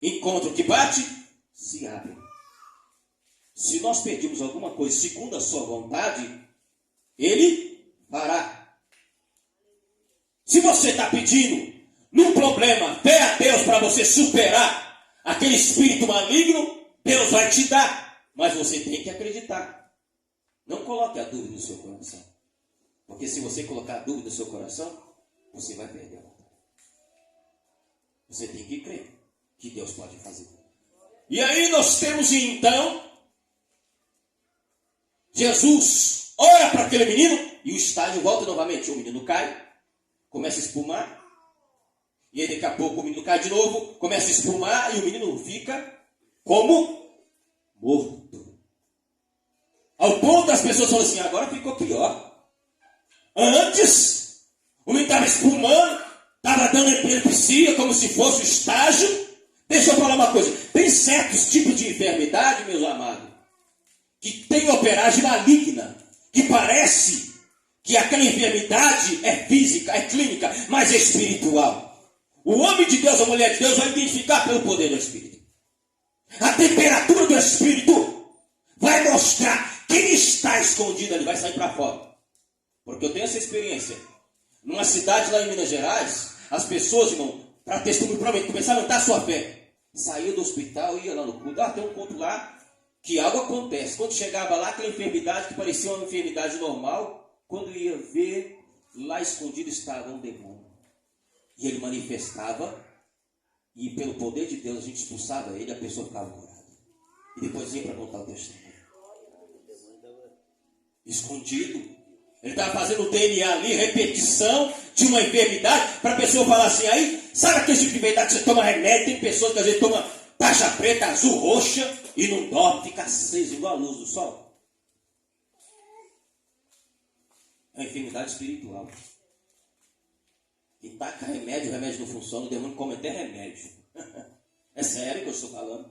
Encontro que bate, se abre. Se nós pedimos alguma coisa segundo a sua vontade, Ele fará. Se você está pedindo num problema, fé a Deus para você superar aquele espírito maligno, Deus vai te dar. Mas você tem que acreditar. Não coloque a dúvida no seu coração. Porque se você colocar a dúvida no seu coração, você vai perder a batalha. Você tem que crer que Deus pode fazer. E aí nós temos então Jesus ora para aquele menino e o estágio volta novamente. O menino cai, começa a espumar. E aí daqui a pouco o menino cai de novo, começa a espumar e o menino fica como morto. Ao ponto das pessoas falam assim, agora ficou pior. Antes, o menino estava espumando, estava dando epilepsia como se fosse o estágio. Deixa eu falar uma coisa. Tem certos tipos de enfermidade, meus amados, que tem operagem maligna, que parece que aquela enfermidade é física, é clínica, mas é espiritual. O homem de Deus, a mulher de Deus vai identificar pelo poder do Espírito. A temperatura do Espírito vai mostrar quem está escondido ali, vai sair para fora. Porque eu tenho essa experiência. Numa cidade lá em Minas Gerais, as pessoas, irmão, para testemunho, começaram a aumentar a sua fé. Saía do hospital, ia lá no culto. Tem um culto lá que algo acontece. Quando chegava lá, aquela enfermidade que parecia uma enfermidade normal, quando ia ver, lá escondido estava um demônio. E ele manifestava, e pelo poder de Deus a gente expulsava ele, a pessoa ficava curada. E depois ia para contar o testemunho. Escondido. Ele estava fazendo o DNA ali, repetição de uma enfermidade, para a pessoa falar assim, aí, sabe aquele tipo de enfermidade que você toma remédio, tem pessoas que às vezes tomam taxa preta, azul, roxa, e não dorme, fica aceso igual a luz do sol. É uma enfermidade espiritual. E taca remédio, o remédio não funciona, o demônio come até remédio. É sério que eu estou falando.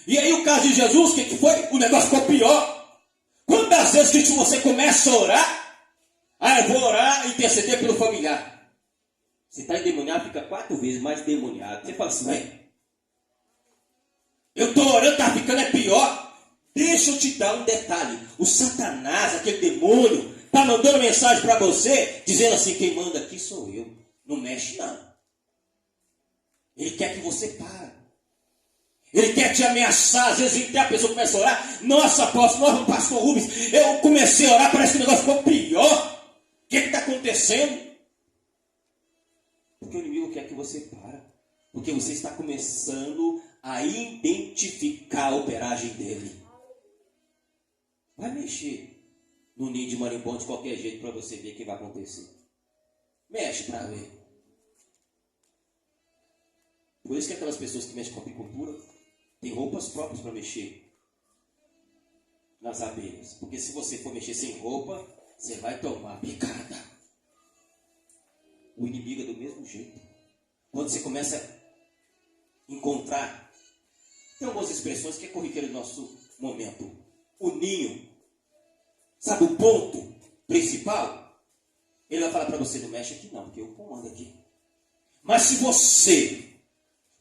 E aí o caso de Jesus, o que foi? O negócio ficou pior. Quantas vezes que você começa a orar, eu vou orar e interceder pelo familiar. Você está endemoniado, fica 4 vezes mais endemoniado. Você fala assim, eu estou orando, está ficando pior. Deixa eu te dar um detalhe. O Satanás, aquele demônio, está mandando mensagem para você, dizendo assim, quem manda aqui sou eu. Não mexe não. Ele quer que você pare. Ele quer te ameaçar. Às vezes até a pessoa começa a orar. Nossa, pastor Rubens, eu comecei a orar, parece que o negócio ficou pior. O que está acontecendo? Porque o inimigo quer que você pare. Porque você está começando a identificar a operagem dele. Vai mexer no ninho de marimbondo de qualquer jeito para você ver o que vai acontecer. Mexe para ver. Por isso que aquelas pessoas que mexem com apicultura têm roupas próprias para mexer nas abelhas. Porque se você for mexer sem roupa, você vai tomar picada. O inimigo é do mesmo jeito. Quando você começa a encontrar, tem algumas expressões que é corriqueiro no nosso momento. O ninho, sabe o ponto principal? Ele vai falar para você, não mexe aqui não, porque eu comando aqui. Mas se você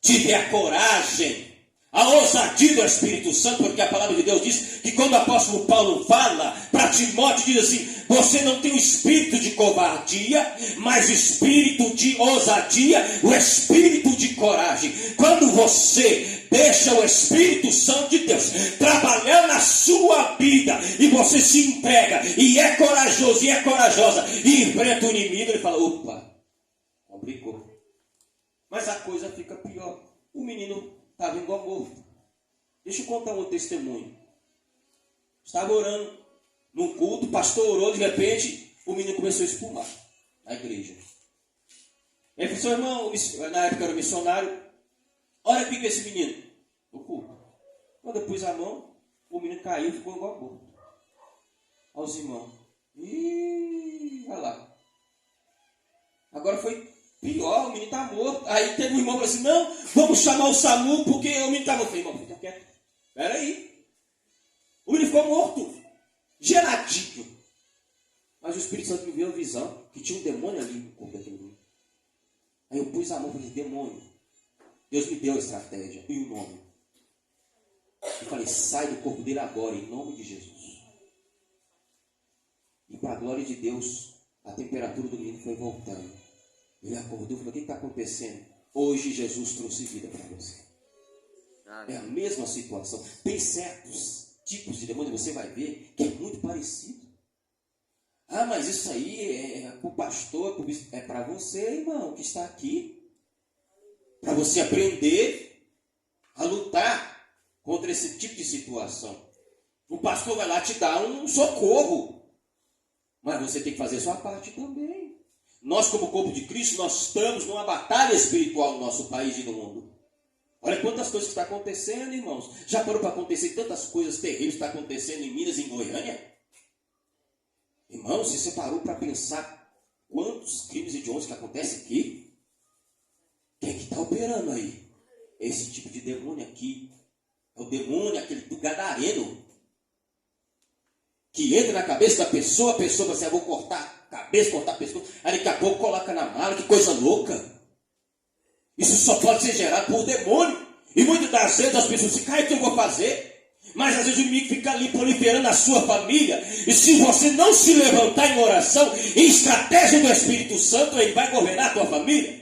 tiver a coragem, a ousadia do Espírito Santo, porque a palavra de Deus diz que quando o apóstolo Paulo fala para Timóteo, diz assim, você não tem o espírito de covardia, mas o espírito de ousadia, o espírito de coragem. Quando você deixa o Espírito Santo de Deus trabalhar na sua vida, e você se entrega, e é corajoso, e é corajosa, e enfrenta o inimigo, ele fala, opa, complicou. Mas a coisa fica pior. O menino estava igual morto. Deixa eu contar um testemunho. Estava orando num culto, o pastor orou, de repente, o menino começou a espumar na igreja. Ele falou, seu irmão, na época era missionário, olha aqui com esse menino, no culto. Quando eu pus a mão, o menino caiu e ficou igual morto. Olha os irmãos. Olha lá. Agora foi pior, o menino está morto. Aí teve um irmão que falou assim, não, vamos chamar o SAMU porque o menino está morto. Eu falei, irmão, fica quieto. Espera aí. O menino ficou morto. Geladinho. Mas o Espírito Santo me deu a visão que tinha um demônio ali no corpo daquele menino. Aí eu pus a mão e falei, demônio, Deus me deu a estratégia e o nome. Eu falei, sai do corpo dele agora, em nome de Jesus. E para a glória de Deus, a temperatura do menino foi voltando. Ele acordou e falou, o que está acontecendo? Hoje Jesus trouxe vida para você. É a mesma situação. Tem certos tipos de demônio, você vai ver, que é muito parecido. Ah, mas isso aí é para o pastor, é para você, irmão, que está aqui. Para você aprender a lutar contra esse tipo de situação. O pastor vai lá te dar um socorro. Mas você tem que fazer a sua parte também. Nós, como corpo de Cristo, nós estamos numa batalha espiritual no nosso país e no mundo. Olha quantas coisas que estão acontecendo, irmãos. Já parou para acontecer tantas coisas terríveis que estão acontecendo em Minas e em Goiânia? Irmãos, se você parou para pensar quantos crimes hediondos que acontecem aqui? Quem é que está operando aí? Esse tipo de demônio aqui. É o demônio, aquele do gadareno. Que entra na cabeça da pessoa, a pessoa vai dizer, vou cortar a cabeça, cortar a pessoa. Aí daqui a pouco coloca na mala, que coisa louca. Isso só pode ser gerado por demônio. E muitas das vezes as pessoas dizem, o que eu vou fazer? Mas às vezes o inimigo fica ali proliferando a sua família. E se você não se levantar em oração, em estratégia do Espírito Santo, ele vai governar a tua família.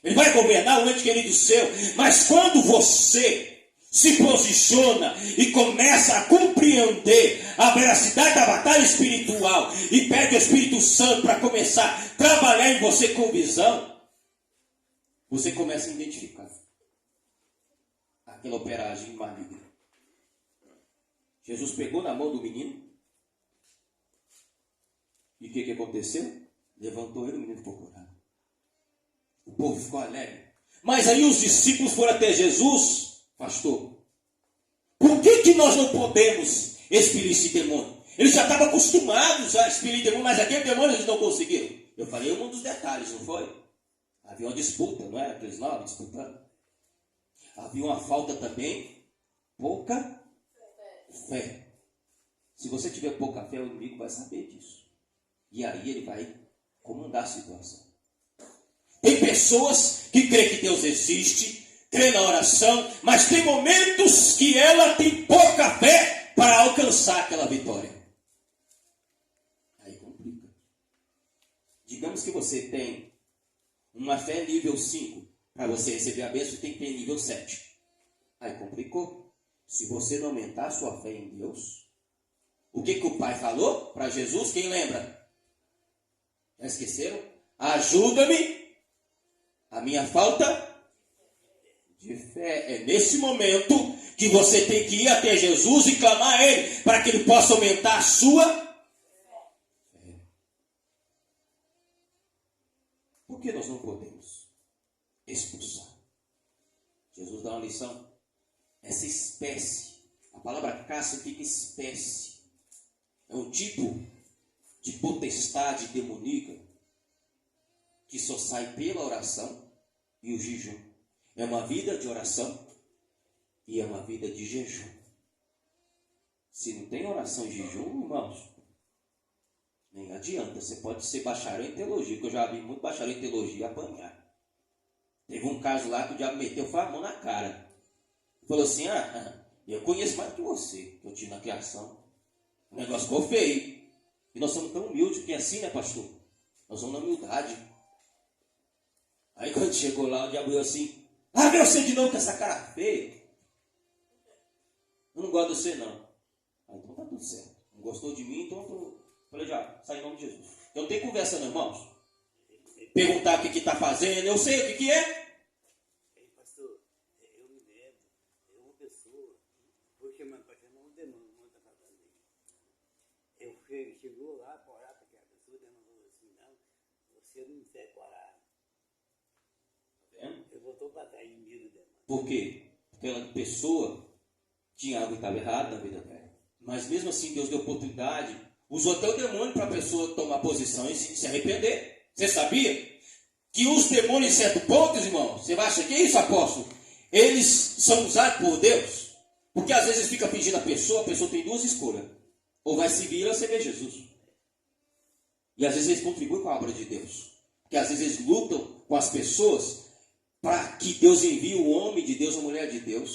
Ele vai governar o ente querido seu. Mas quando você se posiciona e começa a compreender a veracidade da batalha espiritual e pede o Espírito Santo para começar a trabalhar em você com visão, você começa a identificar aquela operagem maligna. Jesus pegou na mão do menino e o que aconteceu? Levantou ele, o menino ficou curado. O povo ficou alegre. Mas aí os discípulos foram até Jesus, pastor, por que nós não podemos expelir esse demônio? Eles já estavam acostumados a expelir demônio, mas aquele demônio eles não conseguiram. Eu falei um dos detalhes, não foi? Havia uma disputa, não era? Aqueles lá disputando. Havia uma falta também, pouca fé. Se você tiver pouca fé, o inimigo vai saber disso. E aí ele vai comandar a situação. Tem pessoas que creem que Deus existe, crê na oração, mas tem momentos que ela tem pouca fé para alcançar aquela vitória. Aí complica. Digamos que você tem uma fé nível 5, para você receber a bênção tem que ter nível 7. Aí complicou. Se você não aumentar a sua fé em Deus, o que o Pai falou para Jesus? Quem lembra? Já esqueceram? Ajuda-me a minha falta de fé. É nesse momento que você tem que ir até Jesus e clamar a Ele, para que Ele possa aumentar a sua fé. Por que nós não podemos expulsar? Jesus dá uma lição. Essa espécie, a palavra cá significa espécie. É um tipo de potestade demoníaca que só sai pela oração e o jejum. É uma vida de oração e é uma vida de jejum. Se não tem oração e jejum, irmãos, nem adianta. Você pode ser bacharel em teologia, que eu já vi muito bacharel em teologia apanhar. Teve um caso lá que o diabo meteu a mão na cara. Falou assim, eu conheço mais do que você, que eu tive na criação. O negócio ficou feio. E nós somos tão humildes, porque é assim, né, pastor? Nós somos na humildade. Aí quando chegou lá, o diabo deu assim, vê você de novo com essa cara feia. Eu não gosto de você, não. Aí, então tá tudo certo. Não gostou de mim, então eu falei, já, sai em nome de Jesus. Eu não tenho conversa, não, irmãos. Perguntar o que está fazendo, eu sei o que é. Pastor, eu me lembro, uma pessoa, vou chamar um demônio, não está falando dele. Chegou lá para orar, porque a pessoa falou assim, não, você não serve para orar. Tá vendo? Eu voltou para trás em medo do demônio. Por quê? Porque aquela pessoa tinha algo que estava errado na vida dela. Mas mesmo assim, Deus deu oportunidade, usou até o demônio para a pessoa tomar posição e se arrepender. Você sabia que os demônios, em certo ponto, irmão, você acha que é isso, apóstolo? Eles são usados por Deus. Porque às vezes fica fingindo a pessoa tem duas escolhas. Ou vai seguir ou vai servir Jesus. E às vezes eles contribuem com a obra de Deus. Porque às vezes eles lutam com as pessoas para que Deus envie o homem de Deus, a mulher de Deus.